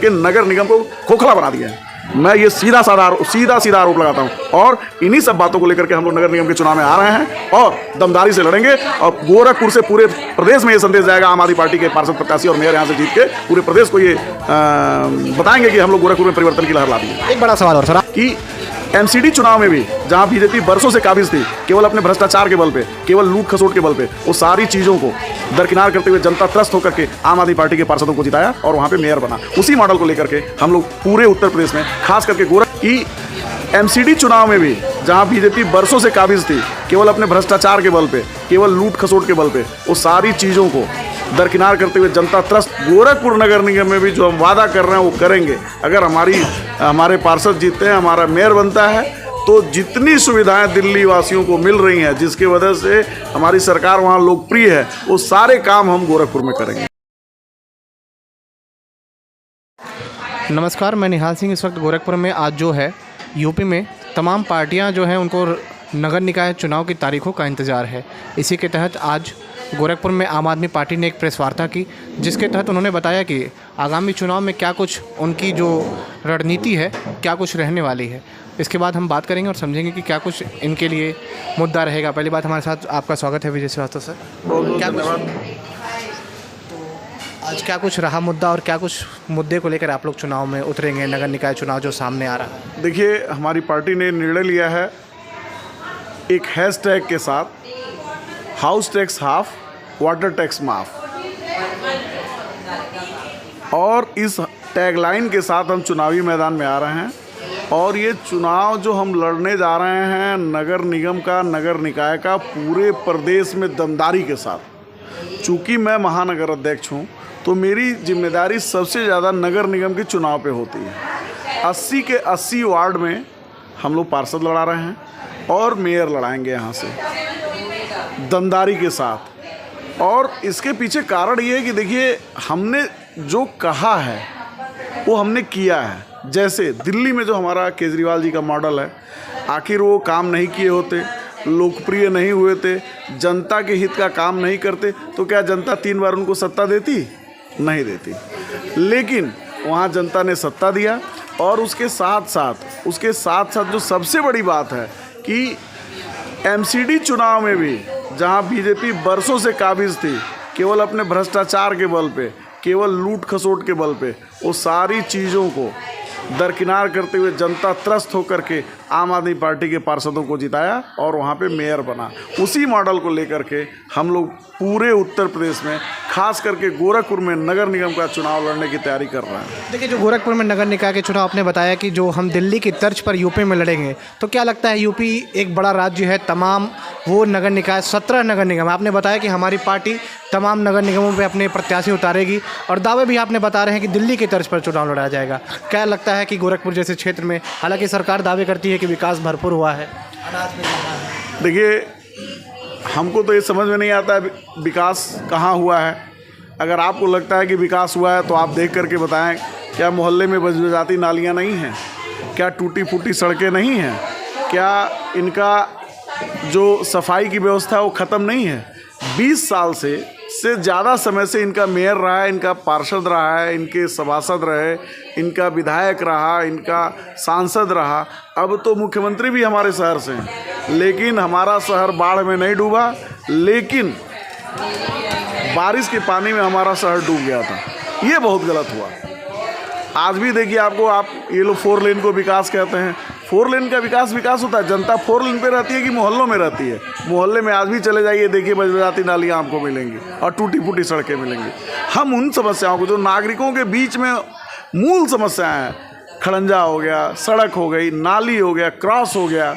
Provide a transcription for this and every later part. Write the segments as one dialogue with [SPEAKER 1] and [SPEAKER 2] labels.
[SPEAKER 1] करके नगर निगम को खोखला बना दिया है। मैं ये सीधा सीधा आरोप लगाता हूँ और इन्हीं सब बातों को लेकर के हम लोग नगर निगम के चुनाव में आ रहे हैं और दमदारी से लड़ेंगे और गोरखपुर से पूरे प्रदेश में ये संदेश जाएगा। आम आदमी पार्टी के पार्षद प्रत्याशी और मेयर यहाँ से जीत के पूरे प्रदेश को ये बताएंगे कि हम लोग गोरखपुर में परिवर्तन की लहर ला दी।
[SPEAKER 2] एक बड़ा सवाल और सर
[SPEAKER 1] कि एमसीडी चुनाव में भी जहां बीजेपी बरसों से काबिज थी केवल अपने भ्रष्टाचार के बल पे, केवल लूट खसोट के बल पे, वो सारी चीज़ों को दरकिनार करते हुए जनता त्रस्त होकर के आम आदमी पार्टी के पार्षदों को जिताया और वहां पे मेयर बना। उसी मॉडल को लेकर के हम लोग पूरे उत्तर प्रदेश में खास करके की एमसीडी चुनाव में भी जहां बीजेपी बरसों से काबिज थी केवल अपने भ्रष्टाचार के बल पे, केवल लूट खसोट के बल पे, वो सारी चीज़ों को दरकिनार करते हुए जनता त्रस्त गोरखपुर नगर निगम में भी जो हम वादा कर रहे हैं वो करेंगे। अगर हमारे पार्षद जीतते हैं, हमारा मेयर बनता है, तो जितनी सुविधाएं दिल्ली वासियों को मिल रही हैं, जिसकी वजह से हमारी सरकार वहां लोकप्रिय है, वो सारे काम हम गोरखपुर में करेंगे।
[SPEAKER 2] नमस्कार, मैं निहाल सिंह। इस वक्त गोरखपुर में आज जो है यूपी में तमाम पार्टियां जो हैं उनको नगर निकाय चुनाव की तारीखों का इंतज़ार है। इसी के तहत आज गोरखपुर में आम आदमी पार्टी ने एक प्रेस वार्ता की, जिसके तहत उन्होंने बताया कि आगामी चुनाव में क्या कुछ उनकी जो रणनीति है क्या कुछ रहने वाली है। इसके बाद हम बात करेंगे और समझेंगे कि क्या कुछ इनके लिए मुद्दा रहेगा। पहली बात, हमारे साथ आपका स्वागत है विजय श्रीवास्तव सर। क्या धन्यवाद। आज क्या कुछ रहा मुद्दा और क्या कुछ मुद्दे को लेकर आप लोग चुनाव में उतरेंगे, नगर निकाय चुनाव जो सामने आ रहा है?
[SPEAKER 1] देखिए, हमारी पार्टी ने निर्णय लिया है एक हैशटैग के साथ, house tax half, water tax माफ, और इस टैगलाइन के साथ हम चुनावी मैदान में आ रहे हैं। और ये चुनाव जो हम लड़ने जा रहे हैं नगर निगम का, नगर निकाय का, पूरे प्रदेश में दमदारी के साथ। चूँकि मैं महानगर अध्यक्ष हूँ तो मेरी जिम्मेदारी सबसे ज़्यादा नगर निगम के चुनाव पे होती है। 80 के 80 वार्ड में हम लोग पार्षद लड़ा रहे हैं और मेयर लड़ाएंगे यहाँ से दमदारी के साथ। और इसके पीछे कारण ये है कि देखिए, हमने जो कहा है वो हमने किया है। जैसे दिल्ली में जो हमारा केजरीवाल जी का मॉडल है, आखिर वो काम नहीं किए होते, लोकप्रिय नहीं हुए थे, जनता के हित का काम नहीं करते, तो क्या जनता 3 बार उनको सत्ता देती? नहीं देती। लेकिन वहाँ जनता ने सत्ता दिया और उसके साथ साथ जो सबसे बड़ी बात है कि एमसीडी चुनाव में भी जहाँ बीजेपी बरसों से काबिज थी केवल अपने भ्रष्टाचार के बल पे, केवल लूट खसोट के बल पे, वो सारी चीज़ों को दरकिनार करते हुए जनता त्रस्त होकर के आम आदमी पार्टी के पार्षदों को जिताया और वहाँ पे मेयर बना। उसी मॉडल को लेकर के हम लोग पूरे उत्तर प्रदेश में, खास करके गोरखपुर में नगर निगम का चुनाव लड़ने की तैयारी कर रहे हैं।
[SPEAKER 2] देखिए, जो गोरखपुर में नगर निकाय के चुनाव आपने बताया कि जो हम दिल्ली की तर्ज पर यूपी में लड़ेंगे, तो क्या लगता है यूपी एक बड़ा राज्य है, तमाम वो नगर निकाय 17 नगर निगम, आपने बताया कि हमारी पार्टी तमाम नगर निगमों पे अपने प्रत्याशी उतारेगी और दावे भी आपने बता रहे हैं कि दिल्ली की तर्ज पर चुनाव लड़ा जाएगा। क्या लगता है कि गोरखपुर जैसे क्षेत्र में, हालांकि सरकार दावे करती है कि विकास भरपूर हुआ है, अनाज में कहाँ है?
[SPEAKER 1] देखिए, हमको तो ये समझ में नहीं आता है विकास कहाँ हुआ है। अगर आपको लगता है कि विकास हुआ है तो आप देख करके बताएं, क्या मोहल्ले में बजबजाती नालियाँ नहीं हैं? क्या टूटी फूटी सड़कें नहीं हैं? क्या इनका जो सफाई की व्यवस्था है वो ख़त्म नहीं है? 20 साल से ज़्यादा समय से इनका मेयर रहा है, इनका पार्षद रहा है, इनके सभासद रहे, इनका विधायक रहा, इनका सांसद रहा, अब तो मुख्यमंत्री भी हमारे शहर से हैं। लेकिन हमारा शहर बाढ़ में नहीं डूबा, लेकिन बारिश के पानी में हमारा शहर डूब गया था। ये बहुत गलत हुआ। आज भी देखिए, आप ये लोग 4 लेन को विकास कहते हैं। 4 लेन का विकास होता है। जनता 4 लेन पे रहती है कि मोहल्लों में रहती है? मोहल्ले में आज भी चले जाइए, देखिए बजबजाती नालियाँ आपको मिलेंगी और टूटी फूटी सड़कें मिलेंगी। हम उन समस्याओं को, जो नागरिकों के बीच में मूल समस्याएं हैं, खड़ंजा हो गया, सड़क हो गई, नाली हो गया, क्रॉस हो गया,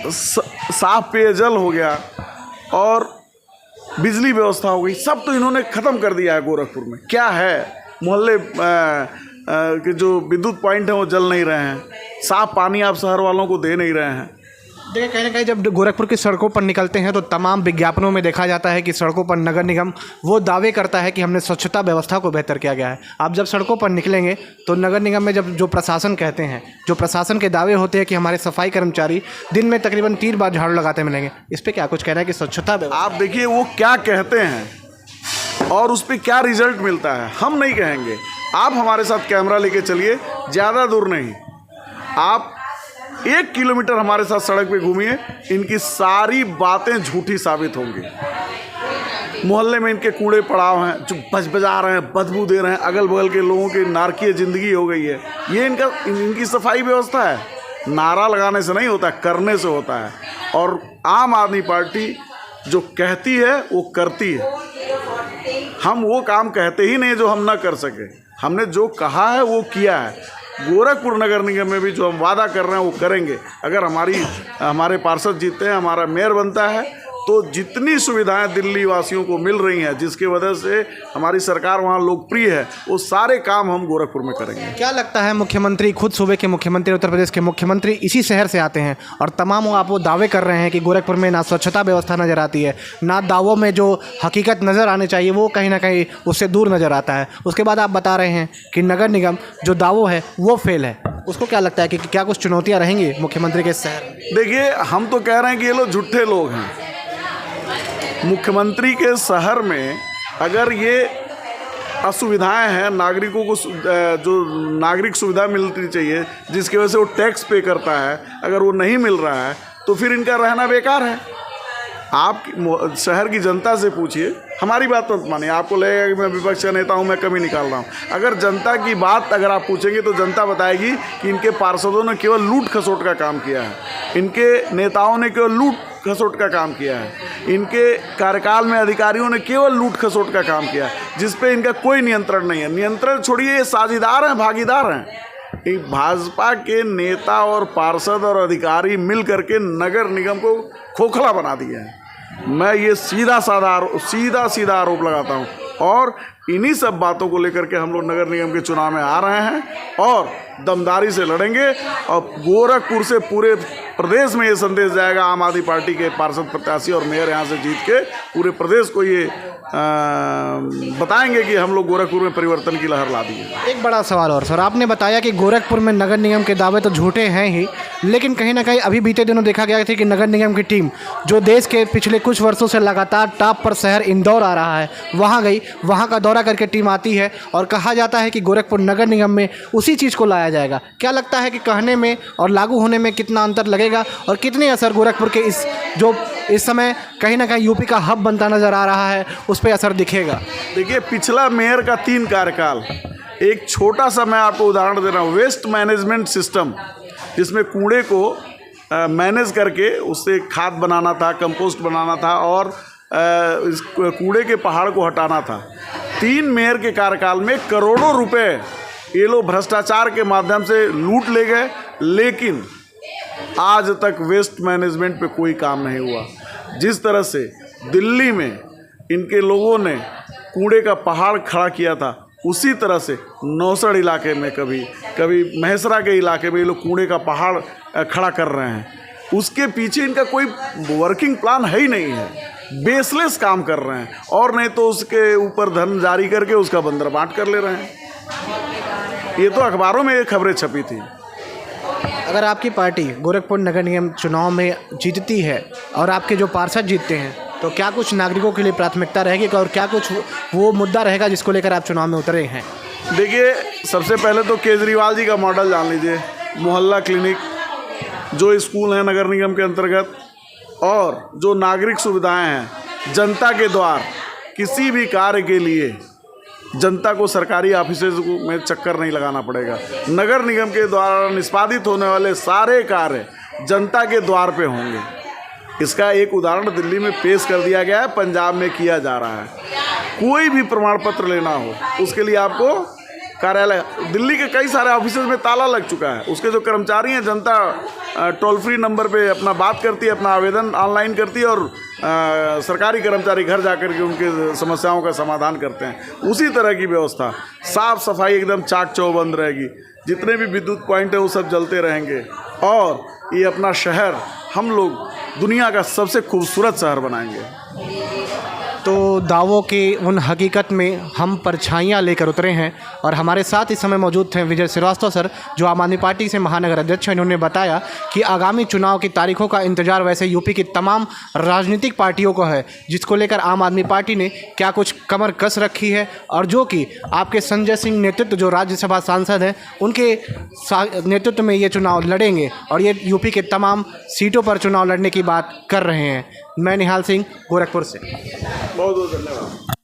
[SPEAKER 1] साफ पेयजल हो गया और बिजली व्यवस्था हो गई, सब तो इन्होंने ख़त्म कर दिया है गोरखपुर में। क्या है, मोहल्ले के जो विद्युत पॉइंट हैं वो जल नहीं रहे हैं, साफ पानी आप शहर वालों को दे नहीं रहे हैं।
[SPEAKER 2] देखिए, कहीं ना कहीं जब गोरखपुर की सड़कों पर निकलते हैं तो तमाम विज्ञापनों में देखा जाता है कि सड़कों पर नगर निगम वो दावे करता है कि हमने स्वच्छता व्यवस्था को बेहतर किया गया है। आप जब सड़कों पर निकलेंगे तो नगर निगम में जब जो प्रशासन कहते हैं, जो प्रशासन के दावे होते हैं कि हमारे सफाई कर्मचारी दिन में तकरीबन 3 बार झाड़ू लगाते मिलेंगे, इस पर क्या कुछ कहना है कि स्वच्छता व्यवस्था?
[SPEAKER 1] आप देखिए वो क्या कहते हैं और उस पर क्या रिजल्ट मिलता है, हम नहीं कहेंगे। आप हमारे साथ कैमरा लेके चलिए, ज़्यादा दूर नहीं, आप 1 किलोमीटर हमारे साथ सड़क पे घूमिए, इनकी सारी बातें झूठी साबित होंगी। मोहल्ले में इनके कूड़े पड़ाव हैं जो बजा रहे हैं, बदबू दे रहे हैं, अगल बगल के लोगों की नारकीय ज़िंदगी हो गई है। ये इनकी सफाई व्यवस्था है। नारा लगाने से नहीं होता, करने से होता है। और आम आदमी पार्टी जो कहती है वो करती है। हम वो काम कहते ही नहीं जो हम ना कर सके। हमने जो कहा है वो किया है। गोरखपुर नगर निगम में भी जो हम वादा कर रहे हैं वो करेंगे। अगर हमारे पार्षद जीतते हैं, हमारा मेयर बनता है, तो जितनी सुविधाएं दिल्ली वासियों को मिल रही हैं, जिसकी वजह से हमारी सरकार वहाँ लोकप्रिय है, वो सारे काम हम गोरखपुर में करेंगे।
[SPEAKER 2] क्या लगता है, मुख्यमंत्री खुद सूबे के मुख्यमंत्री, उत्तर प्रदेश के मुख्यमंत्री इसी शहर से आते हैं और तमाम आप वो दावे कर रहे हैं कि गोरखपुर में ना स्वच्छता व्यवस्था नज़र आती है, ना दावों में जो हकीकत नज़र आने चाहिए वो कहीं ना कहीं उससे दूर नज़र आता है। उसके बाद आप बता रहे हैं कि नगर निगम जो दावों है वो फेल है। उसको क्या लगता है कि क्या कुछ चुनौतियाँ रहेंगी मुख्यमंत्री के शहर?
[SPEAKER 1] देखिए, हम तो कह रहे हैं कि ये लोग झूठे लोग हैं। मुख्यमंत्री के शहर में अगर ये असुविधाएं हैं, नागरिकों को जो नागरिक सुविधा मिलनी चाहिए, जिसकी वजह से वो टैक्स पे करता है, अगर वो नहीं मिल रहा है तो फिर इनका रहना बेकार है। आप शहर की जनता से पूछिए, हमारी बात मत मानिए। आपको लगेगा कि मैं विपक्ष का नेता हूँ, मैं कमी निकाल रहा हूँ। अगर जनता की बात अगर आप पूछेंगे तो जनता बताएगी कि इनके पार्षदों ने केवल लूट खसोट का काम किया है, इनके नेताओं ने केवल लूट खसोट का काम किया है, इनके कार्यकाल में अधिकारियों ने केवल लूट खसोट का काम किया है, जिस पे इनका कोई नियंत्रण नहीं है। नियंत्रण छोड़िए, ये साझीदार हैं, भागीदार हैं। भाजपा के नेता और पार्षद और अधिकारी मिल करके नगर निगम को खोखला बना दिए हैं। मैं ये सीधा सीधा आरोप लगाता हूँ। और इन्हीं सब बातों को लेकर के हम लोग नगर निगम के चुनाव में आ रहे हैं और दमदारी से लड़ेंगे। और गोरखपुर से पूरे प्रदेश में ये संदेश जाएगा, आम आदमी पार्टी के पार्षद प्रत्याशी और मेयर यहाँ से जीत के पूरे प्रदेश को ये बताएंगे कि हम लोग गोरखपुर में परिवर्तन की लहर ला दी है।
[SPEAKER 2] एक बड़ा सवाल और सर, आपने बताया कि गोरखपुर में नगर निगम के दावे तो झूठे हैं ही, लेकिन कहीं ना कहीं अभी बीते दिनों देखा गया था कि नगर निगम की टीम जो देश के पिछले कुछ वर्षों से लगातार टॉप पर शहर इंदौर आ रहा है, वहाँ गई, वहाँ का दौरा करके टीम आती है और कहा जाता है कि गोरखपुर नगर निगम में उसी चीज़ को लाया जाएगा। क्या लगता है कि कहने में और लागू होने में कितना अंतर लगेगा और कितने असर गोरखपुर के इस समय कहीं ना कहीं यूपी का हब बनता नज़र आ रहा है, उस पर असर दिखेगा?
[SPEAKER 1] देखिए, पिछला मेयर का 3 कार्यकाल, एक छोटा सा मैं आपको उदाहरण दे रहा हूँ। वेस्ट मैनेजमेंट सिस्टम, जिसमें कूड़े को मैनेज करके उससे खाद बनाना था, कंपोस्ट बनाना था और इस कूड़े के पहाड़ को हटाना था। 3 मेयर के कार्यकाल में करोड़ों रुपए ये लोग भ्रष्टाचार के माध्यम से लूट ले गए, लेकिन आज तक वेस्ट मैनेजमेंट पे कोई काम नहीं हुआ। जिस तरह से दिल्ली में इनके लोगों ने कूड़े का पहाड़ खड़ा किया था, उसी तरह से नौसड़ इलाके में, कभी महेसरा के इलाके में ये लोग कूड़े का पहाड़ खड़ा कर रहे हैं। उसके पीछे इनका कोई वर्किंग प्लान है ही नहीं है, बेसलेस काम कर रहे हैं, और नहीं तो उसके ऊपर धन जारी करके उसका बंदरबाट कर ले रहे हैं। ये तो अखबारों में ये खबरें छपी थी।
[SPEAKER 2] अगर आपकी पार्टी गोरखपुर नगर निगम चुनाव में जीतती है और आपके जो पार्षद जीतते हैं, तो क्या कुछ नागरिकों के लिए प्राथमिकता रहेगी और क्या कुछ वो मुद्दा रहेगा जिसको लेकर आप चुनाव में उतरे हैं?
[SPEAKER 1] देखिए, सबसे पहले तो केजरीवाल जी का मॉडल जान लीजिए। मोहल्ला क्लिनिक, जो स्कूल हैं नगर निगम के अंतर्गत, और जो नागरिक सुविधाएं हैं, जनता के द्वार, किसी भी कार्य के लिए जनता को सरकारी ऑफिसेज में चक्कर नहीं लगाना पड़ेगा। नगर निगम के द्वारा निष्पादित होने वाले सारे कार्य जनता के द्वार पे होंगे। इसका एक उदाहरण दिल्ली में पेश कर दिया गया है, पंजाब में किया जा रहा है। कोई भी प्रमाण पत्र लेना हो, उसके लिए आपको कार्यालय, दिल्ली के कई सारे ऑफिसेज में ताला लग चुका है। उसके जो कर्मचारी हैं, जनता टोल फ्री नंबर पे अपना बात करती है, अपना आवेदन ऑनलाइन करती है, और सरकारी कर्मचारी घर जा कर के उनके समस्याओं का समाधान करते हैं। उसी तरह की व्यवस्था, साफ सफाई एकदम चाक चौबंद रहेगी। जितने भी विद्युत पॉइंट है वो सब जलते रहेंगे, और ये अपना शहर हम लोग दुनिया का सबसे खूबसूरत शहर बनाएंगे।
[SPEAKER 2] तो दावों की उन हकीकत में हम परछाइयाँ लेकर उतरे हैं और हमारे साथ इस समय मौजूद थे विजय श्रीवास्तव सर, जो आम आदमी पार्टी से महानगर अध्यक्ष हैं। इन्होंने बताया कि आगामी चुनाव की तारीखों का इंतजार वैसे यूपी की तमाम राजनीतिक पार्टियों को है, जिसको लेकर आम आदमी पार्टी ने क्या कुछ कमर कस रखी है और जो कि आपके संजय सिंह नेतृत्व जो राज्यसभा सांसद हैं उनके नेतृत्व में ये चुनाव लड़ेंगे और ये यूपी के तमाम सीटों पर चुनाव लड़ने की बात कर रहे हैं। मैं निहाल सिंह, गोरखपुर से।
[SPEAKER 1] बहुत बहुत धन्यवाद।